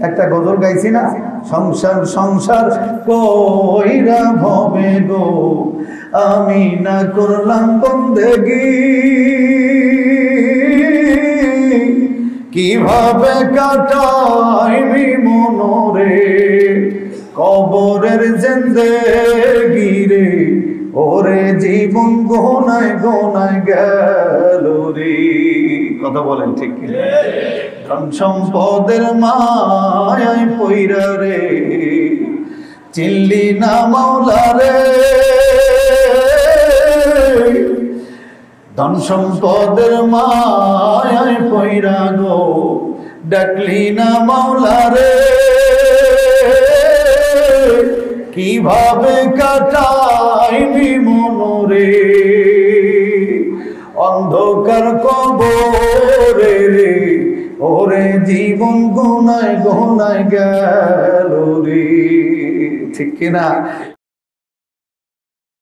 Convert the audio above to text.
একটা গজল গাইছি না, সংসার সংসার কইরা ভবে গো আমি না করলাম বন্দেগি, কিভাবে কাটাইবি মনরে কবরের জিন্দেগি রে, ওরে জীবন গোনায় গোনায় গেল রে। কথা বলেন ঠিক কি? ধন সম্পদের মায়ায় পইরা রে চিল্লি না মাওলা রে, ধন সম্পদের মায়ায় পইরা গো ডাকলি না মাওলা রে, কিভাবে কাটাইবি মনরে অন্ধকার কবরে রে, ওরে জীবন গোনায় গোনায় গেল রে। ঠিক কিনা?